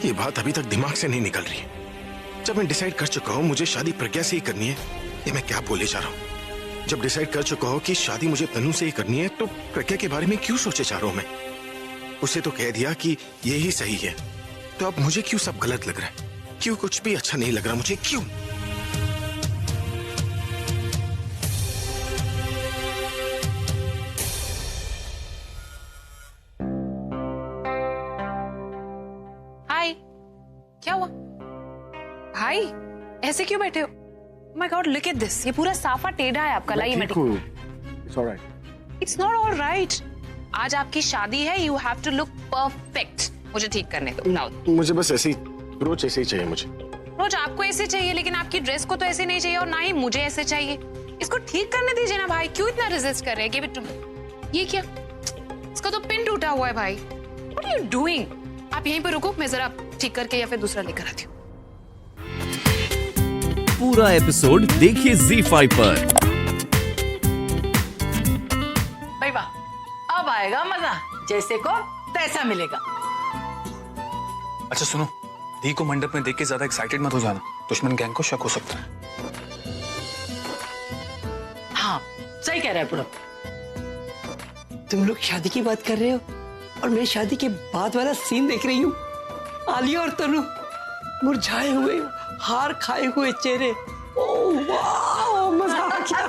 ये बात अभी तक दिमाग से नहीं निकल रही। जब मैं डिसाइड कर चुका हूँ मुझे शादी प्रज्ञा से ही करनी है, ये मैं क्या बोले जा रहा हूँ। जब डिसाइड कर चुका हूँ कि शादी मुझे तनु से ही करनी है, तो प्रज्ञा के बारे में क्यों सोचे जा रहा हूँ मैं। उसे तो कह दिया कि ये ही सही है, तो अब मुझे क्यों सब गलत लग रहा है, क्यों कुछ भी अच्छा नहीं लग रहा मुझे, क्यों। हाय, क्या हुआ भाई, ऐसे क्यों बैठे हो? My God, look at this, ये पूरा साफा टेढ़ा है आपका। लाइए मैं It's all right. It's not all right. आज आपकी शादी है, you have to look perfect. मुझे ठीक करने दो। नाउ मुझे बस ऐसे ही, रोज ऐसे ही चाहिए मुझे। रोज आपको ऐसे चाहिए, लेकिन आपकी ड्रेस को तो ऐसे नहीं चाहिए और ना ही मुझे ऐसे चाहिए। इसको ठीक करने दीजिए ना भाई, क्यों इतना रेजिस्ट कर रहे हैं? Give it to me. ये क्या, इसका तो पिन टूटा हुआ है भाई। What are you doing? आप यहीं पर रुको, मैं जरा ठीक करके या फिर दूसरा लेकर आती हूँ। पूरा एपिसोड देखिए ZEE5 पर। भाई वाह, अब आएगा मजा, जैसे को तैसा मिलेगा। अच्छा सुनो, दी को मंडप में देख के ज्यादा एक्साइटेड मत हो जाना, दुश्मन गैंग को शक हो सकता है। हाँ सही कह रहा है पूरब। तुम लोग शादी की बात कर रहे हो और मैं शादी के बाद वाला सीन देख रही हूँ। आलिया और तनु मुरझाए हुए, हार खाए हुए चेहरे। ओह वाह, मजा आ गया।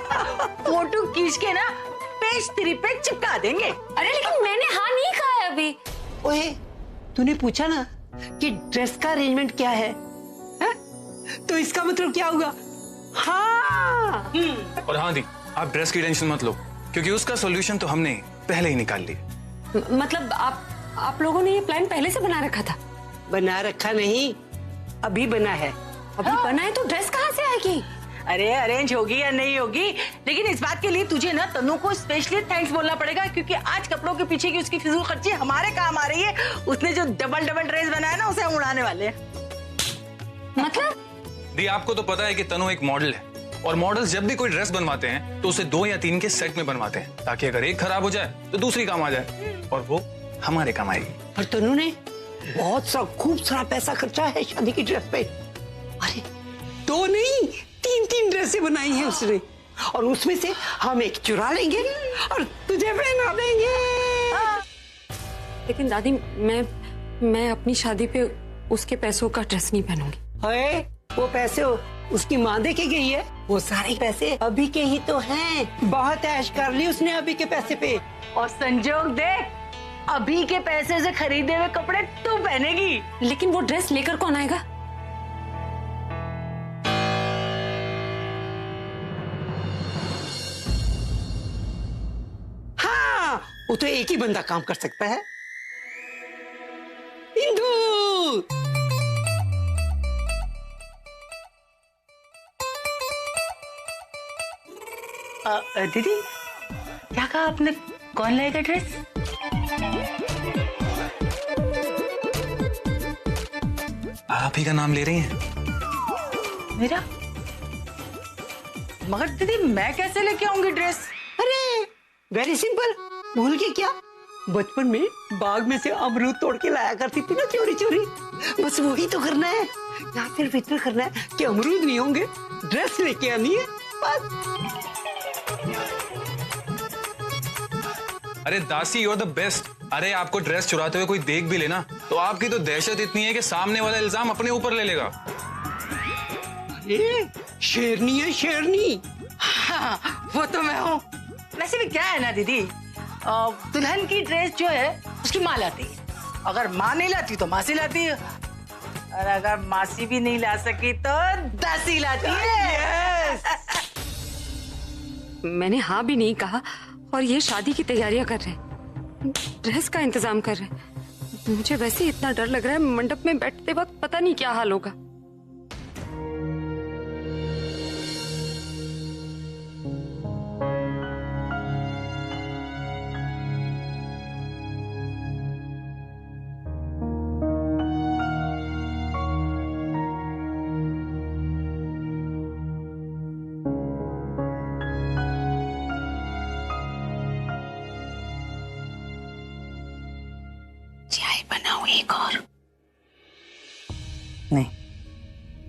फोटो खींच के ना पेज 3 पे चिपका देंगे। अरे लेकिन मैंने हाँ नहीं कहा है अभी। ओए, तूने पूछा ना कि ड्रेस का अरेंजमेंट क्या है, तो इसका मतलब क्या होगा? हाँ। और हाँ दी, आप ड्रेस की टेंशन मत लो, क्योंकि उसका सॉल्यूशन तो हमने पहले ही निकाल लिया। मतलब आप लोगों ने ये प्लान पहले से बना रखा था? बना रखा नहीं, अभी बना है। अभी बना है तो ड्रेस कहाँ से आएगी? अरे अरेंज होगी या नहीं होगी, लेकिन इस बात के लिए तुझे ना तनु को स्पेशली थैंक्स बोलना पड़ेगा, क्योंकि आज कपड़ों के पीछे की उसकी फिजूल खर्ची हमारे काम आ रही है। उसने जो डबल ड्रेस बनाया ना, उसे हम उड़ाने वाले हैं। मतलब? दी आपको तो पता है कि तनु एक मॉडल है, और मॉडल्स जब भी कोई ड्रेस बनवाते हैं तो उसे 2 या 3 के सेट में बनवाते हैं, ताकि अगर एक खराब हो जाए तो दूसरी काम आ जाए, और वो हमारे काम आएगी। और तनु ने बहुत सा खूब सारा पैसा खर्चा है शादी की ड्रेस पे। अरे 2 नहीं 3 ड्रेसें बनाई हैं उसने, और उसमें से हम एक चुरा लेंगे और तुझे पहना देंगे। लेकिन दादी, मैं अपनी शादी पे उसके पैसों का ड्रेस नहीं पहनूंगी। अरे वो पैसे उसकी माँ दे के गई है, वो सारे पैसे अभी के ही तो हैं। बहुत ऐश कर ली उसने अभी के पैसे पे, और संजोग देख, अभी के पैसे से खरीदे हुए कपड़े तू पहनेगी। लेकिन वो ड्रेस लेकर कौन आएगा? हाँ, वो तो एक ही बंदा काम कर सकता है, इंदु। दीदी क्या कहा आपने, कौन लाएगा ड्रेस? आप ही का नाम ले रही हैं? मेरा? मगर दीदी मैं कैसे लेके आऊंगी ड्रेस? अरे वेरी सिंपल, भूल के क्या, बचपन में बाग में से अमरूद तोड़ के लाया करती थी ना चोरी चोरी, बस वही तो करना है। या फिर फिक्र करना है कि अमरूद नहीं होंगे, ड्रेस लेके आनी है बस। अरे दासी, यू आर द बेस्ट। अरे आपको ड्रेस चुराते हुए कोई देख भी लेना तो आपकी तो दहशत इतनी है कि सामने वाला इल्जाम अपने ऊपर ले लेगा। अरे शेरनी है शेरनी। हाँ, वो तो मैं हूँ। वैसे भी क्या है ना दीदी, दुल्हन की ड्रेस जो है उसकी माँ लाती है, अगर माँ नहीं लाती तो मासी लाती है, और अगर मासी भी नहीं ला सकी तो दासी लाती है। मैंने हाँ भी नहीं कहा और ये शादी की तैयारियां कर रहे हैं, ड्रेस का इंतजाम कर रहे हैं। मुझे वैसे ही इतना डर लग रहा है, मंडप में बैठते वक्त पता नहीं क्या हाल होगा। चाय बनाओ एक और।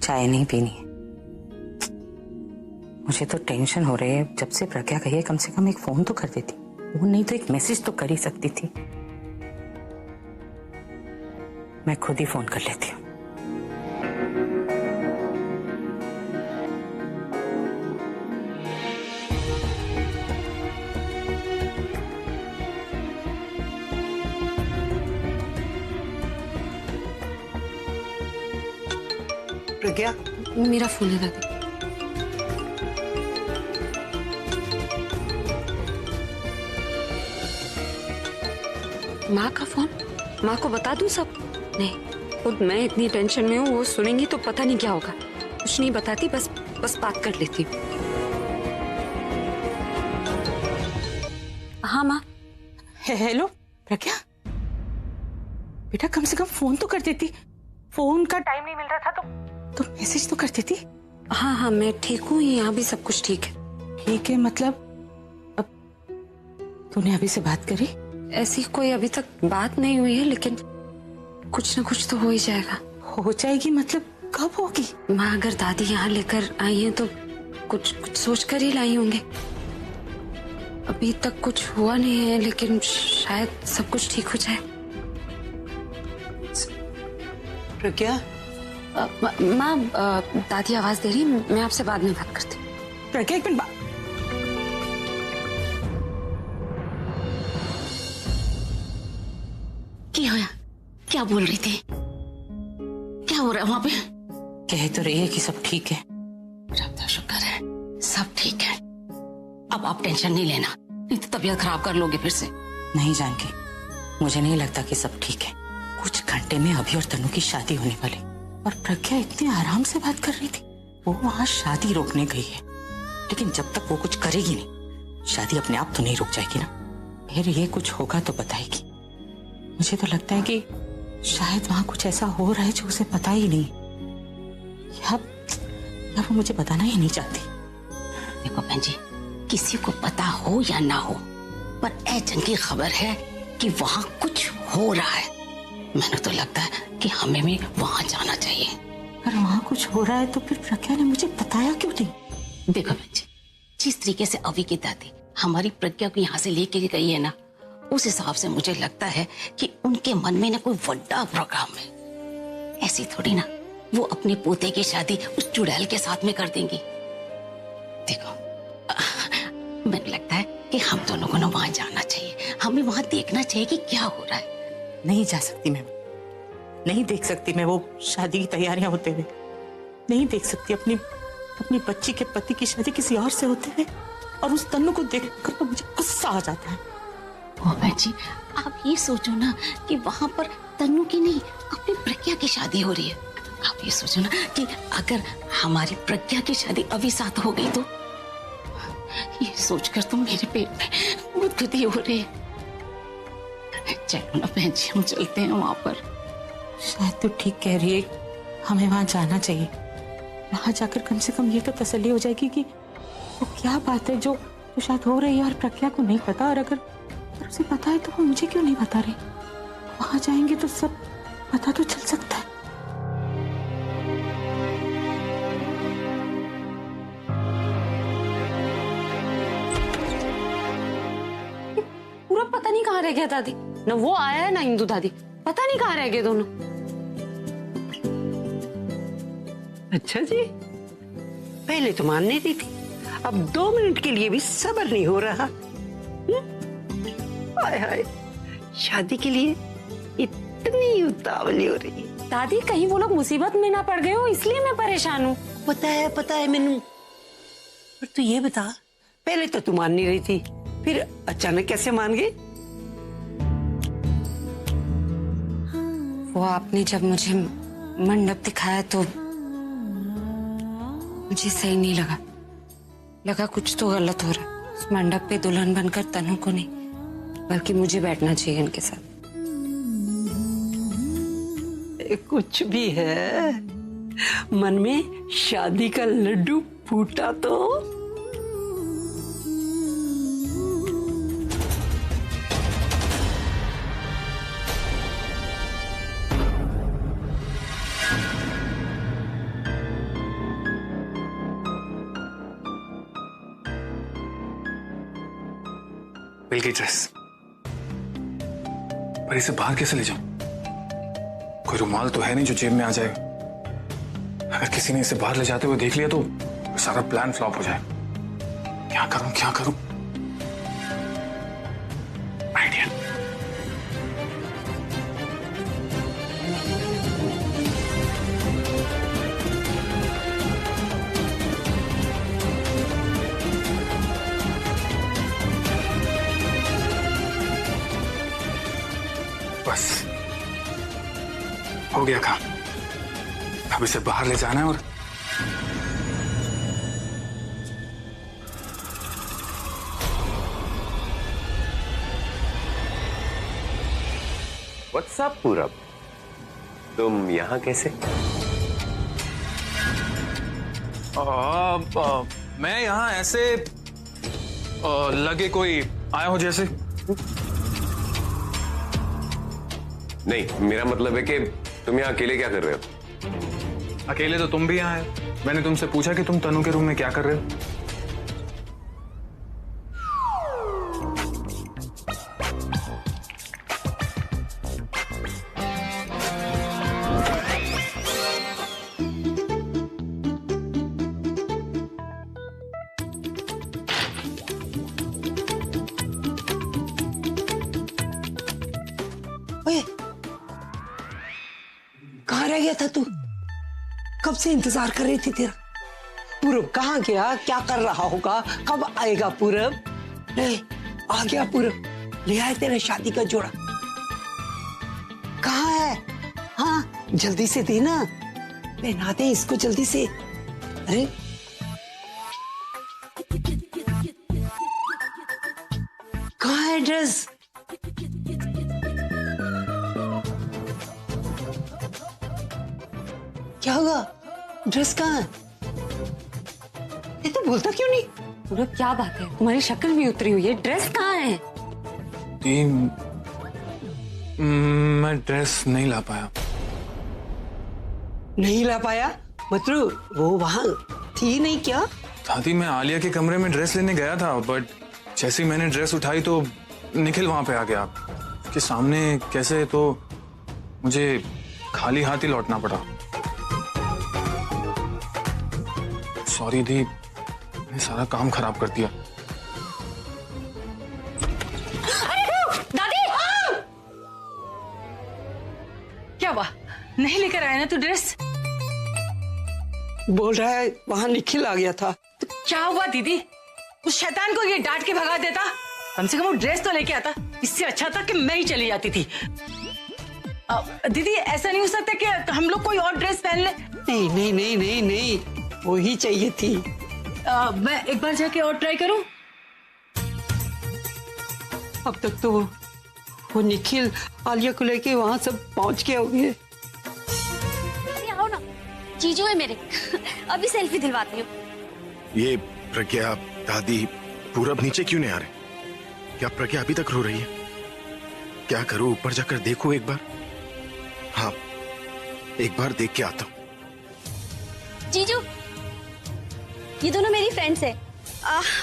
चाय नहीं पीनी है। मुझे तो टेंशन हो रही है। जब से प्रज्ञा कही है कम से कम एक फोन तो कर देती, फोन नहीं तो एक मैसेज तो कर ही सकती थी। मैं खुद ही फोन कर लेती हूँ। प्रज्ञा, मेरा फोन है दादी। माँ का फोन? माँ को बता दूं सब? नहीं, खुद मैं इतनी टेंशन में हूँ, वो सुनेंगी तो पता नहीं क्या होगा। कुछ नहीं बताती, बस बात कर लेती हूँ। हाँ माँ। हेलो प्रज्ञा, बेटा कम से कम फोन तो कर देती। फोन का टाइम नहीं मिल रहा था तो मैसेज तो कर देती। हाँ, मैं ठीक हूँ, यहाँ भी सब कुछ ठीक है। ठीक है मतलब? अब तूने अभी से बात करी? ऐसी कोई अभी तक बात नहीं हुई है, लेकिन कुछ ना कुछ तो हो ही जाएगा। हो जाएगी मतलब कब होगी? माँ अगर दादी यहाँ लेकर आई हैं तो कुछ सोच कर ही लाई होंगे। अभी तक कुछ हुआ नहीं है, लेकिन शायद सब कुछ ठीक हो जाए। प्रज्ञा, माँ दादी आवाज दे रही, मैं आपसे बाद में बात करती हूँ। प्रज्ञा एक मिनट क्या होया? क्या बोल रही थी? क्या हो रहा है वहां पे? कह तो रही है कि सब ठीक है। रब का शुक्र है, सब ठीक है। अब आप टेंशन नहीं लेना, नहीं तो तबीयत खराब कर लोगे फिर से। नहीं जानकी, मुझे नहीं लगता कि सब ठीक है। कुछ घंटे में अभी और तनु की शादी होने वाली, और प्रज्ञा इतने आराम से बात कर रही थी। वो वहां शादी रोकने गई है, लेकिन जब तक वो कुछ करेगी नहीं, शादी अपने आप तो नहीं रुक जाएगी ना। फिर ये कुछ होगा तो बताएगी। मुझे तो लगता है कि शायद वहां कुछ ऐसा हो रहा है जो उसे पता ही नहीं, या वो मुझे बताना ही नहीं चाहती। देखो बहन जी, किसी को पता हो या ना हो, पर ऐचन की खबर है कि वहां कुछ हो रहा है। मैंने तो लगता है कि हमें भी वहां जाना चाहिए। पर वहां कुछ हो रहा है तो फिर प्रज्ञा ने मुझे बताया क्यों नहीं? देखो बहन जी, जिस तरीके से अभी की दादी हमारी प्रज्ञा को यहाँ से लेके गई है ना, उस हिसाब से मुझे लगता है कि उनके मन में ना कोई बड़ा प्रोग्राम है। ऐसी थोड़ी ना वो अपने पोते की शादी उस चुड़ैल के साथ में कर देंगी। देखो, मुझे लगता है कि हम दोनों को ना वहां जाना चाहिए। हमें वहां देखना चाहिए कि क्या हो रहा है। नहीं जा सकती मैं, नहीं देख सकती मैं वो शादी की तैयारियां होते हुए। नहीं देख सकती अपनी बच्ची के पति की शादी किसी और से होते हुए। और उस तन्नू को देखकर तो मुझे गुस्सा आ जाता है। ओ बहन जी, आप ये सोचो ना कि वहां पर तन्नू की नहीं, अपनी प्रज्ञा की शादी हो रही है। आप ये सोचो ना कि अगर हमारी प्रज्ञा की शादी अभी साथ हो गई तो, ये सोचकर तो मेरे पेट में गुदगुदी हो रही है। चलो ना बहन जी, हम चलते हैं वहां पर। शायद तू ठीक कह रही है, हमें वहां जाना चाहिए। वहां जाकर कम से कम ये तो तसल्ली हो जाएगी कि वो क्या बात है जो शायद हो रही है और प्रज्ञा को नहीं पता। और अगर उसे पता है तो वो मुझे क्यों नहीं बता रही? वहां जाएंगे तो सब पता तो चल सकता है। पूरा पता नहीं कहाँ रह गया दादी। ना वो आया है ना इंदु दादी, पता नहीं कहाँ रह गए दोनों। अच्छा जी, पहले तो मान नहीं रही थी, अब 2 मिनट के लिए भी सब्र नहीं हो रहा। हाय हाय, शादी के लिए इतनी उतावली हो रही है। दादी कहीं वो लोग मुसीबत में ना पड़ गए हो, इसलिए मैं परेशान हूँ। पता है मैनू। पर तू ये बता, पहले तो तू मान नहीं रही थी, फिर अचानक कैसे मान गई? वो आपने जब मुझे मंडप दिखाया तो मुझे सही नहीं लगा कुछ तो गलत हो रहा है। उस मंडप पे दुल्हन बनकर तनु को नहीं, बल्कि मुझे बैठना चाहिए इनके साथ। कुछ भी है, मन में शादी का लड्डू फूटा तो। मिल गई ड्रेस, पर इसे बाहर कैसे ले जाऊं? कोई रुमाल तो है नहीं जो जेब में आ जाए। अगर किसी ने इसे बाहर ले जाते हुए देख लिया तो सारा प्लान फ्लॉप हो जाए। क्या करूं क्या करूं? आइडिया। बस हो गया काम। अब इसे बाहर ले जाना है और व्हाट्स अप पूरब, तुम यहाँ कैसे? मैं यहाँ ऐसे लगे कोई आया हो जैसे। नहीं, मेरा मतलब है कि तुम यहाँ अकेले क्या कर रहे हो? अकेले तो तुम भी यहाँ आए। मैंने तुमसे पूछा कि तुम तनु के रूम में क्या कर रहे हो। ओए, कहाँ रह गया था तू? कब से इंतजार कर रही थी तेरा। पूरब कहाँ गया? क्या कर रहा होगा? कब आएगा पूरब? ले, आ गया पूरब। ले आए तेरा शादी का जोड़ा। कहाँ है? हाँ, जल्दी से देना, पहना दे इसको जल्दी से। अरे कहाँ है ड्रेस? क्या हुआ? ड्रेस कहाँ है? ये तो बोलता क्यों नहीं? पूरब क्या बात है, तुम्हारी शक्ल भी उतरी हुई है, ड्रेस कहाँ है? मैं ड्रेस नहीं ला पाया। नहीं ला पाया मतलब वो वहां थी नहीं क्या? दादी, मैं आलिया के कमरे में ड्रेस लेने गया था, बट जैसे ही मैंने ड्रेस उठाई तो निखिल वहां पे आ गया। उसके सामने कैसे, तो मुझे खाली हाथ ही लौटना पड़ा। सॉरी दी, मैंने सारा काम खराब कर दिया। दादी! क्या हुआ? नहीं लेकर आया ना तू ड्रेस? बोल रहा है वहां निखिल आ गया था। तो क्या हुआ दीदी? उस शैतान को ये डांट के भगा देता, कम से कम वो ड्रेस तो लेके आता। इससे अच्छा था कि मैं ही चली जाती थी। दीदी, ऐसा नहीं हो सकता कि हम लोग कोई और ड्रेस पहन ले? नहीं नहीं नहीं नहीं नहीं, वो ही चाहिए थी। मैं एक बार जाके और ट्राई करूं? अब तक तो वो निखिल आलिया को लेके वहां सब पहुंच गए होंगे। आओ ना, जीजू है मेरे। अभी सेल्फी दिलवाती हूँ। ये प्रज्ञा, दादी, पूरब नीचे क्यों नहीं आ रहे? क्या प्रज्ञा अभी तक रो रही है? क्या करूं, ऊपर जाकर देखूं एक बार? हाँ, एक बार देख के आता हूं। जीजू, ये दोनों मेरी फ्रेंड्स हैं।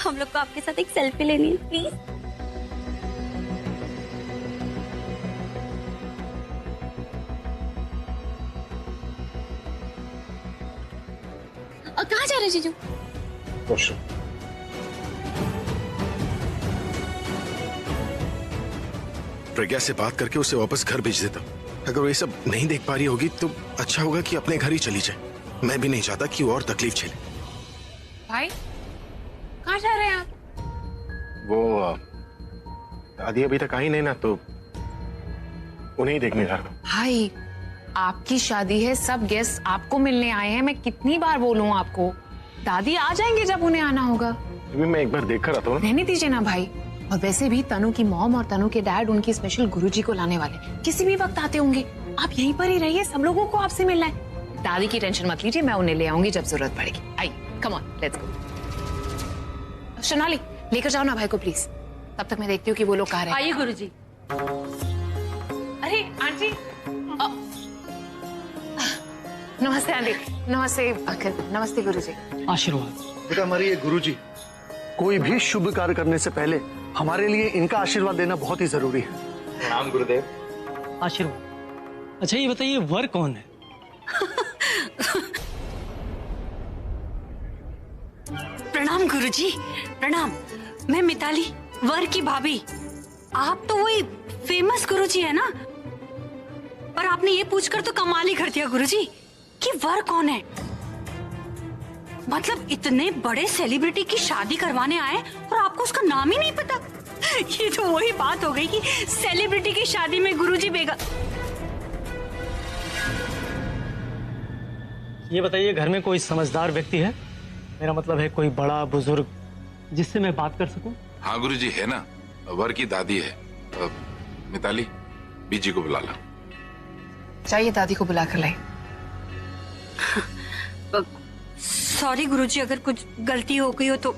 हम लोग को आपके साथ एक सेल्फी लेनी है, प्लीज। कहाँ जा रहे जीजू? प्रज्ञा से बात करके उसे वापस घर भेज देता हूं। अगर वो ये सब नहीं देख पा रही होगी तो अच्छा होगा कि अपने घर ही चली जाए। मैं भी नहीं चाहता कि वो और तकलीफ झेले। भाई, कहाँ जा रहे हैं आप? वो दादी अभी तक आई नहीं ना, तो उन्हें ही देखने जा रहा हूं। भाई, आपकी शादी है, सब गेस्ट आपको मिलने आए हैं। मैं कितनी बार बोलूं आपको? दादी आ जाएंगे जब उन्हें आना होगा। अभी मैं एक बार देख कर आता हूँ। रहने दीजिए ना भाई। और वैसे भी तनु की मॉम और तनु के डैड उनकी स्पेशल गुरुजी को लाने वाले, किसी भी वक्त आते होंगे। आप यहीं पर ही रहिए, सब लोगों को आपसे मिलना है। दादी की टेंशन मत लीजिए, मैं उन्हें ले आऊंगी जब जरूरत पड़ेगी। आइए, come on, let's go. Sonali, लेकर जाओ ना भाई को प्लीज। तब तक मैं देखती हूँ कि वो लोग कहाँ रहे। आइए गुरुजी। अरे आंटी, नमस्ते आंटी। नमस्ते अंकल। नमस्ते गुरुजी। आशीर्वाद। बेटा हमारी ये गुरुजी, कोई भी शुभ कार्य करने से पहले हमारे लिए इनका आशीर्वाद देना बहुत ही जरूरी है। प्रणाम गुरुदेव। आशीर्वाद। अच्छा ये बताइए वर कौन है? प्रणाम गुरुजी, प्रणाम। मैं मिताली, वर की भाभी। आप तो वही फेमस गुरुजी है ना? पर आपने ये पूछकर तो कमाल ही कर दिया गुरुजी कि वर कौन है। मतलब इतने बड़े सेलिब्रिटी की शादी करवाने आए और आपको उसका नाम ही नहीं पता। ये तो वही बात हो गई कि सेलिब्रिटी की शादी में गुरुजी बेगा। ये बताइए घर में कोई समझदार व्यक्ति है? मेरा मतलब है कोई बड़ा बुजुर्ग जिससे मैं बात कर सकूं? हाँ गुरुजी है ना, वर की दादी है। मिताली, बीजी को बुला ला। चाहिए दादी को बुला कर लाई। सॉरी गुरुजी, अगर कुछ गलती हो गई हो तो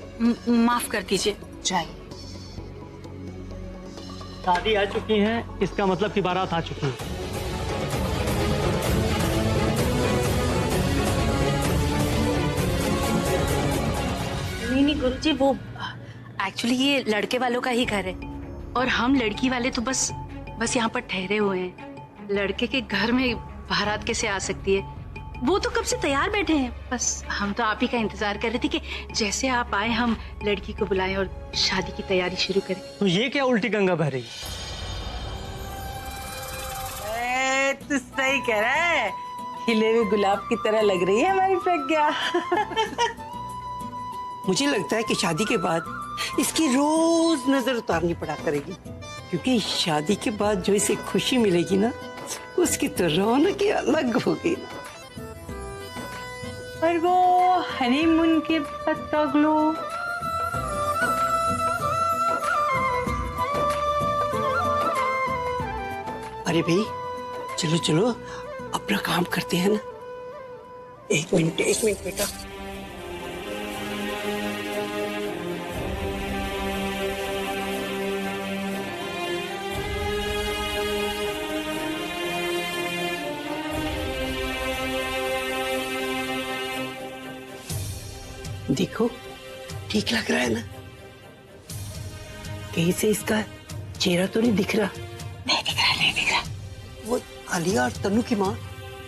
माफ कर दीजिए। चाहिए। दादी आ चुकी हैं, इसका मतलब कि बारात आ चुकी है। नहीं गुरुजी, वो एक्चुअली ये लड़के वालों का ही घर है और हम लड़की वाले तो बस यहाँ पर ठहरे हुए हैं। लड़के के घर में बारात कैसे आ सकती है? वो तो कब से तैयार बैठे हैं, बस हम तो आप ही का इंतजार कर रहे थे कि जैसे आप आए हम लड़की को बुलाएं और शादी की तैयारी शुरू करें। तो ये क्या उल्टी गंगा बह रही है? तू सही कह रहा है, खिले हुए गुलाब की तरह लग रही है हमारी प्रज्ञा। मुझे लगता है कि शादी के बाद इसकी रोज नजर उतारनी पड़ा करेगी, क्योंकि शादी के बाद जो इसे खुशी मिलेगी ना, उसकी तो रौनक ही अलग होगी। और वो हनीमून के पत्ता ग्लो। अरे भाई चलो चलो अपना काम करते हैं ना। एक मिनट बेटा। देखो ठीक लग रहा है ना? कहीं से इसका चेहरा तो नहीं दिख रहा? नहीं दिख रहा। वो आलिया और तनु की माँ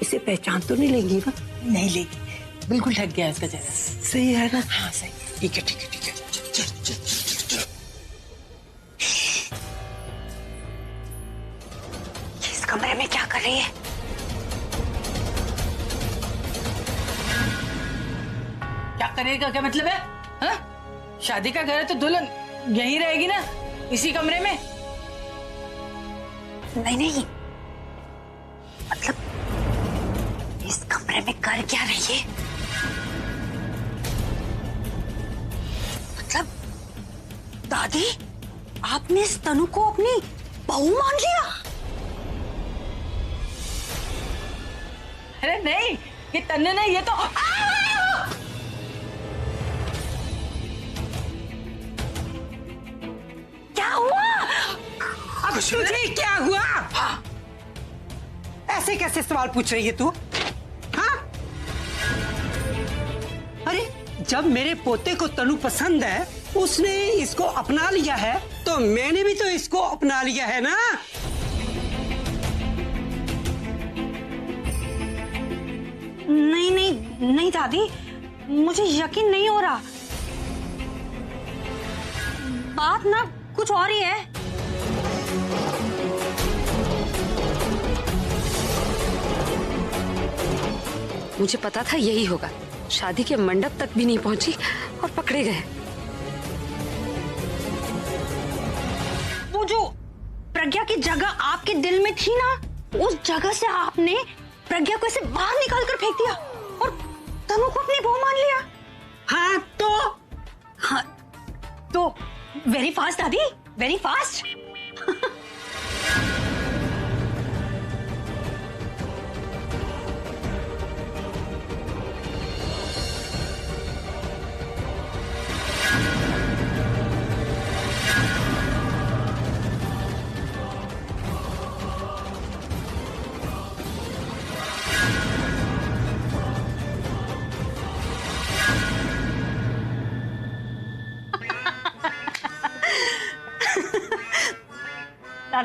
इसे पहचान तो नहीं लेंगी ना? नहीं लेगी, बिल्कुल ढक गया इसका चेहरा। सही है ना? हाँ सही। ठीक है। चल। इस कमरे में क्या कर रही है? क्या करेगा, क्या मतलब है? हाँ? शादी का घर है तो दुल्हन यहीं रहेगी ना, इसी कमरे में। नहीं, मतलब इस कमरे में कर क्या रही है? मतलब दादी, आपने इस तनु को अपनी बहू मान लिया? अरे नहीं, ये तन्ने नहीं, ये तो क्या हुआ? अब तुझे क्या हुआ? हाँ। ऐसे कैसे सवाल पूछ रही है तू? हाँ? अरे जब मेरे पोते को तनु पसंद है, उसने इसको अपना लिया है, तो मैंने भी तो इसको अपना लिया है ना। नहीं दादी, मुझे यकीन नहीं हो रहा। बात ना कुछ और ही है। मुझे पता था यही होगा। शादी के मंडप तक भी नहीं पहुंची और पकड़े गए। वो जो प्रज्ञा की जगह आपके दिल में थी ना, उस जगह से आपने प्रज्ञा को ऐसे बाहर निकाल कर फेंक दिया और तनु को अपनी बहू मान लिया। हाँ तो वेरी फास्ट दादी, वेरी फास्ट।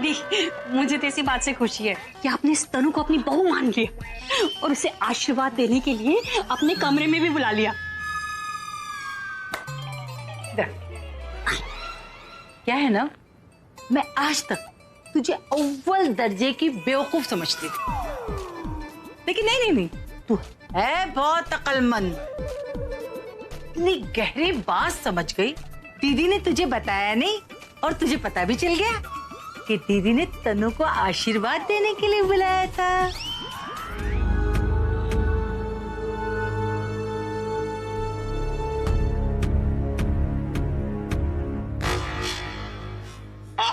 दादी, मुझे तो इसी बात से खुशी है कि आपने इस तनु को अपनी बहू मान लिया और उसे आशीर्वाद देने के लिए अपने कमरे में भी बुला लिया। क्या है ना, मैं आज तक तुझे अव्वल दर्जे की बेवकूफ समझती थी, लेकिन नहीं, तू है बहुत अक्लमंद। इतनी गहरी बात समझ गई। दीदी ने तुझे बताया नहीं और तुझे पता भी चल गया कि दीदी ने तनु को आशीर्वाद देने के लिए बुलाया था।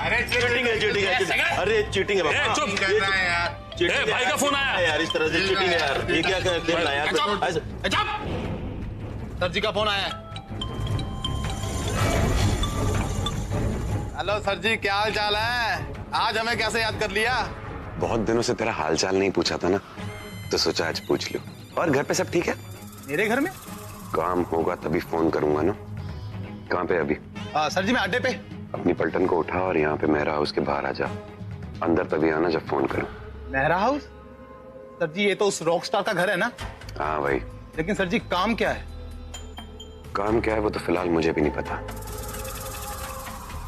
अरे चीटिंग है। अरे चीटिंग है बाबा। चुप कर रहा है यार। भाई का फोन आया यार, इस तरह से चीटिंग है यार। ये क्या करना यार? सर जी का फोन आया। हेलो सर जी, क्या हाल चाल है? आज हमें कैसे याद कर लिया? बहुत दिनों से तेरा हाल चाल नहीं पूछा था ना, तो सोचा आज पूछ लो। और घर पे सब ठीक है? मेरे घर में काम होगा तभी फोन करूंगा ना। कहाँ पे अभी? सर जी मैं अड्डे पे। अपनी पलटन को उठा और यहाँ पे मेहरा हाउस के बाहर आ जा। अंदर तभी आना जब फोन करूं। मेहरा हाउस? सर जी ये तो उस रॉक स्टार का घर है ना? हाँ भाई। लेकिन सर जी काम क्या है? काम क्या है वो तो फिलहाल मुझे भी नहीं पता,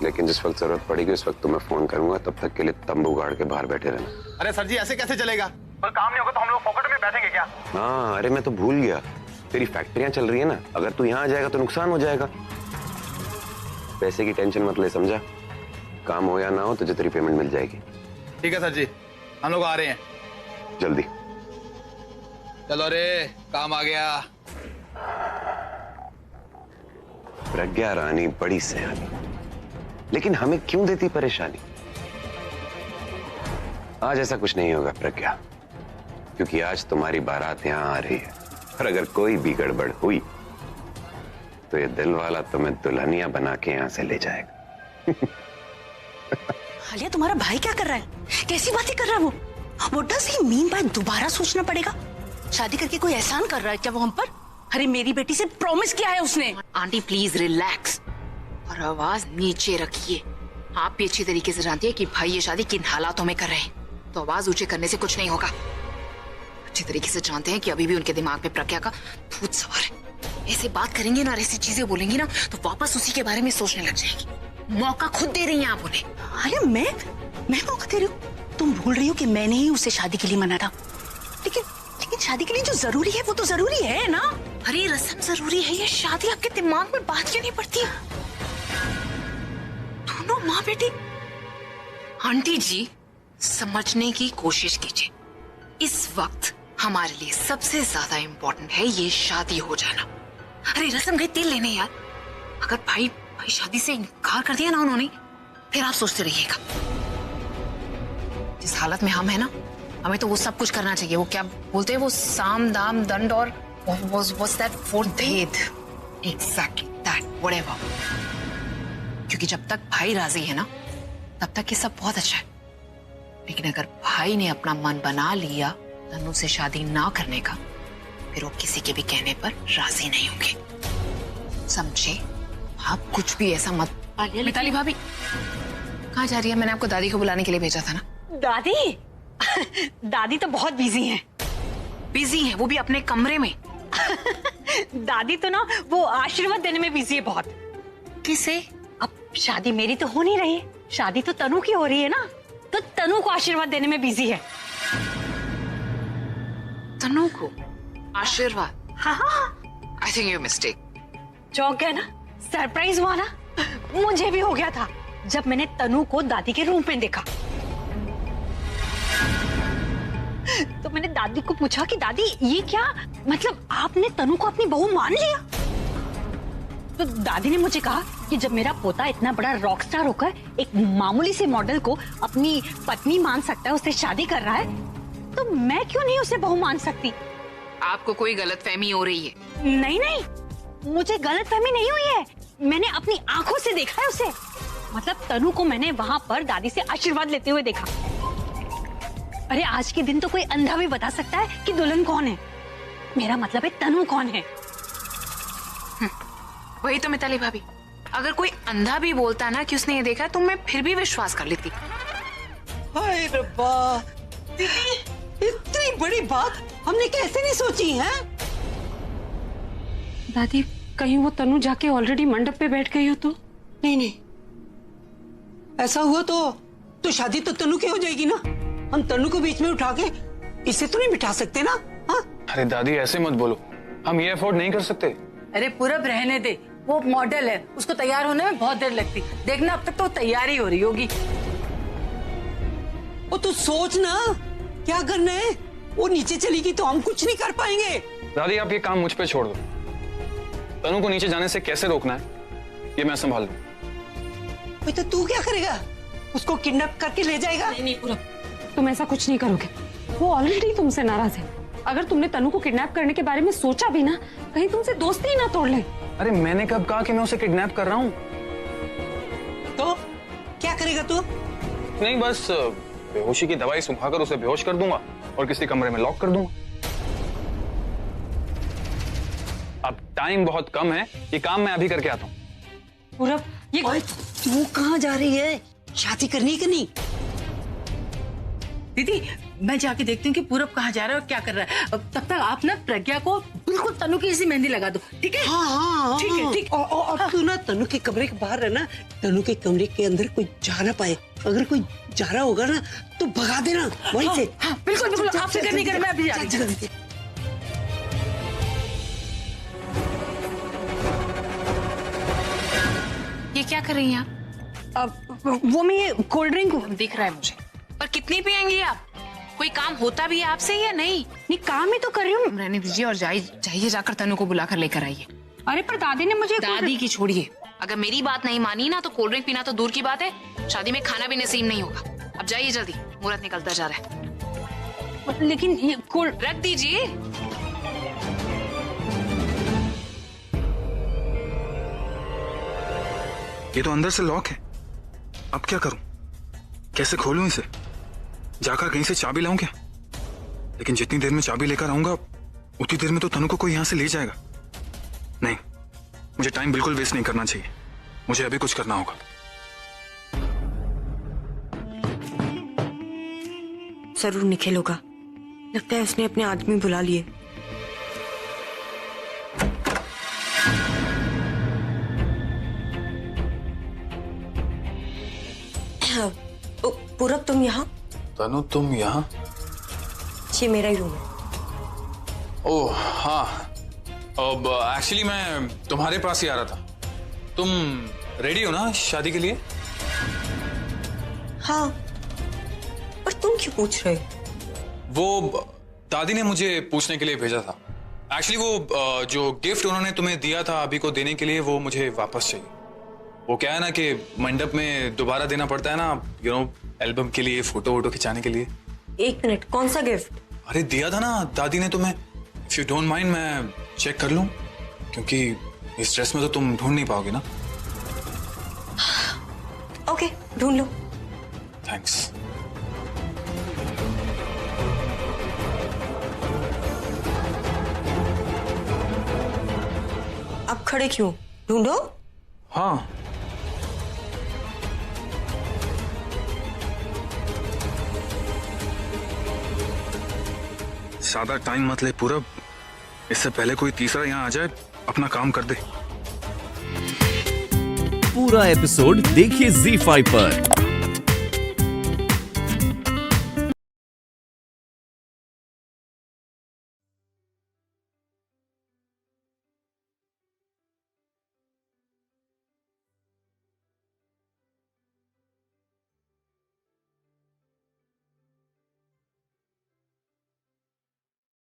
लेकिन जिस वक्त जरूरत पड़ेगी उस वक्त तुम्हें फोन करूंगा। तब तक के लिए तंबू गाड़ के बाहर बैठे रहना। अरे सर जी ऐसे कैसे चलेगा? पर काम नहीं होगा तो हम लोग पॉकेट में बैठेंगे क्या? हाँ, अरे मैं तो भूल गया, तेरी फैक्ट्रियां चल रही है ना, अगर तू यहाँ आ जाएगा तो नुकसान हो जाएगा। पैसे की टेंशन मत ले, समझा? काम हो या ना हो तुझे तेरी पेमेंट मिल जाएगी। ठीक है सर जी, हम लोग आ रहे हैं जल्दी। चलो रे, काम आ गया। प्रज्ञा रानी बड़ी सयानी, लेकिन हमें क्यों देती परेशानी? आज ऐसा कुछ नहीं होगा प्रज्ञा, क्योंकि आज तुम्हारी बारात यहां आ रही है। और अगर कोई भी गड़बड़ हुई तो ये दिल वाला तुम्हें दुल्हनिया बना के यहां से ले जाएगा। आलिया, तुम्हारा भाई क्या कर रहा है? कैसी बातें कर रहा है वो? What does he mean by दोबारा सोचना पड़ेगा? शादी करके कोई एहसान कर रहा है क्या वो हम पर? अरे मेरी बेटी से प्रॉमिस किया है उसने। आंटी प्लीज रिलैक्स और आवाज नीचे रखिए। आप भी अच्छी तरीके से जानती है कि भाई ये शादी किन हालातों में कर रहे हैं, तो आवाज ऊंचे करने से कुछ नहीं होगा। अच्छी तरीके से जानते हैं कि अभी भी उनके दिमाग में प्रज्ञा का भूत सवार है। ऐसे बात करेंगे ना, ऐसी चीजें बोलेंगी ना, तो वापस उसी के बारे में सोचने लग जाएंगी। मौका खुद दे रही हैं आप उन्हें। अरे मैं मौका दे रही हूँ? तुम भूल रही हो कि मैंने ही उसे शादी के लिए मना था। लेकिन शादी के लिए जो जरूरी है वो तो जरूरी है ना। अरे रस्म जरूरी है, ये शादी आपके दिमाग में बात क्यों नहीं पड़ती? दोनों माँ बेटी। आंटी जी समझने की कोशिश कीजिए, इस वक्त हमारे लिए सबसे ज्यादा इम्पोर्टेंट है ये शादी हो जाना। अरे रस्म गई तेल लेने यार। अगर भाई शादी से इनकार कर दिया ना उन्होंने, फिर आप सोचते रहिएगा। जिस हालत में हम है ना, हमें तो वो सब कुछ करना चाहिए। वो क्या बोलते हैं, वो साम दाम दंड और what's that fourth भेद? Exactly that, whatever. क्योंकि जब तक भाई राजी है ना, तब तक ये सब बहुत अच्छा है। लेकिन अगर भाई ने अपना मन बना लिया तनु से शादी ना करने का, फिर वो किसी के भी कहने पर राजी नहीं होंगे, समझे? आप कुछ भी ऐसा मत। मिताली भाभी कहाँ जा रही है? मैंने आपको दादी को बुलाने के लिए भेजा था ना। दादी? दादी तो बहुत बिजी हैं। बिजी है, वो भी अपने कमरे में। दादी तो ना वो आशीर्वाद देने में बिजी है बहुत। किसे? अब शादी मेरी तो हो नहीं रही, शादी तो तनु की हो रही है ना, तो तनु को आशीर्वाद देने में बिजी है। तनु को आशीर्वाद? हाँ। I think you mistake. चौंक गया ना? सरप्राइज हुआ ना? मुझे भी हो गया था जब मैंने तनु को दादी के रूम में देखा। तो मैंने दादी को पूछा कि दादी ये क्या, मतलब आपने तनु को अपनी बहू मान लिया? तो दादी ने मुझे कहा कि जब मेरा पोता इतना बड़ा रॉक स्टार होकर एक मामूली से मॉडल को अपनी पत्नी मान सकता है, उससे शादी कर रहा है, तो मैं क्यों नहीं उसे बहू मान सकती? आपको कोई गलतफहमी हो रही है। नहीं, मुझे गलतफहमी नहीं हुई है। मैंने अपनी आंखों से देखा है उसे। मतलब तनु को मैंने वहां पर दादी से आशीर्वाद लेते हुए देखा। अरे आज के दिन तो कोई अंधा भी बता सकता है कि दुल्हन कौन है। मेरा मतलब है तनु कौन है। वही तो मिताली भाभी, अगर कोई अंधा भी बोलता ना कि उसने ये देखा, तो मैं फिर भी विश्वास कर लेती। हाय रब्बा, दीदी इतनी बड़ी बात हमने कैसे नहीं सोची है? दादी कहीं वो तनु जाके ऑलरेडी मंडप पे बैठ गई हो तो? नहीं, ऐसा हुआ तो शादी तो तनु की हो जाएगी ना। हम तनु को बीच में उठा के इसे तो नहीं बिठा सकते ना। हाँ? अरे दादी ऐसे मत बोलो, हम ये अफोर्ड नहीं कर सकते। अरे पूरब रहने दे, वो मॉडल है, उसको तैयार होने में बहुत देर लगती। देखना अब तक तो तैयारी हो रही होगी। वो तू सोच ना क्या करना है। वो नीचे चलेगी तो हम कुछ नहीं कर पाएंगे। दादी आप ये काम मुझ पे छोड़ दो। तनु को नीचे जाने से कैसे रोकना है ये मैं संभाल लूं। तो तू क्या करेगा? उसको किडनैप करके ले जाएगा? नहीं पूरब, तुम ऐसा कुछ नहीं करोगे। वो ऑलरेडी तुमसे नाराज है। अगर तुमने तनु को किडनैप करने के बारे में सोचा भी ना, कहीं तुमसे दोस्ती ही ना तोड़ ले। अरे मैंने कब कहा कि मैं उसे किडनैप कर रहा हूँ? तो क्या करेगा तू? नहीं बस बेहोशी की दवाई सुखाकर उसे बेहोश कर दूंगा और किसी कमरे में लॉक कर दूंगा। अब टाइम बहुत कम है, ये काम मैं अभी करके आता हूँ। पूरब ये तू कहाँ जा रही है? शादी करनी कि नहीं? दीदी मैं जाके देखती हूँ कि पूरब कहाँ जा रहा है और क्या कर रहा है। अब तब तक आप ना प्रज्ञा को बिल्कुल तनु की ऐसी मेहंदी लगा दो, ठीक है? हाँ, ठीक है, ठीक। और तू ना तनु के कमरे के बाहर रहना। तनु के कमरे के अंदर कोई जा ना पाए। अगर कोई जा रहा होगा ना तो भगा देना वहीं से। हाँ, बिल्कुल बिल्कुल, आप फिक्र नहीं करें, मैं अभी जा रही हूँ। ये क्या कर रही हैं आप? वो मैं ये कोल्ड ड्रिंक दिख रहा है मुझे, पर कितनी पियेंगी आप? कोई काम होता भी है आपसे या नहीं? नहीं काम ही तो कर रही हूँ। रहने दीजिए और जाइए जाकर तनु को बुलाकर लेकर आइए। अरे पर दादी ने मुझे दादी की छोड़िए, अगर मेरी बात नहीं मानी ना तो कोल्ड ड्रिंक पीना तो दूर की बात है, शादी में खाना भी नसीब नहीं होगा। अब जाइए जल्दी, मुहूर्त निकलता जा रहा है। लेकिन ये कोल्ड रख दीजिए। ये तो अंदर से लॉक है, अब क्या करूं? कैसे खोलूं इसे? जाकर कहीं से चाबी लाऊं क्या? लेकिन जितनी देर में चाबी लेकर आऊंगा उतनी देर में तो तनु को कोई यहां से ले जाएगा। नहीं, मुझे टाइम बिल्कुल वेस्ट नहीं करना चाहिए। मुझे अभी कुछ करना होगा। जरूर निखिल होगा, लगता है उसने अपने आदमी बुला लिए। पूरब तुम यहाँ? तनु तुम यहाँ? ये मेरा ही रूम है। ओह हाँ, अब एक्चुअली मैं तुम्हारे पास ही आ रहा था। तुम रेडी हो ना शादी के लिए? हाँ, पर तुम क्यों पूछ रहे हो? वो दादी ने मुझे पूछने के लिए भेजा था। एक्चुअली वो जो गिफ्ट उन्होंने तुम्हें दिया था अभी को देने के लिए, वो मुझे वापस चाहिए। वो क्या है ना कि मंडप में दोबारा देना पड़ता है ना, एल्बम के लिए, फोटो वोटो खिंचाने के लिए। एक मिनट, कौन सा गिफ्ट? अरे दिया था ना दादी ने तुम्हें। इफ यू डोंट माइंड मैं चेक कर लूं, क्योंकि इस ड्रेस में तो तुम ढूंढ नहीं पाओगे ना। ओके, ढूंढ लो। थैंक्स। अब खड़े क्यों? ढूंढो। हाँ, ज्यादा टाइम मत ले पूरब, इससे पहले कोई तीसरा यहाँ आ जाए अपना काम कर दे। पूरा एपिसोड देखिए ZEE5 पर।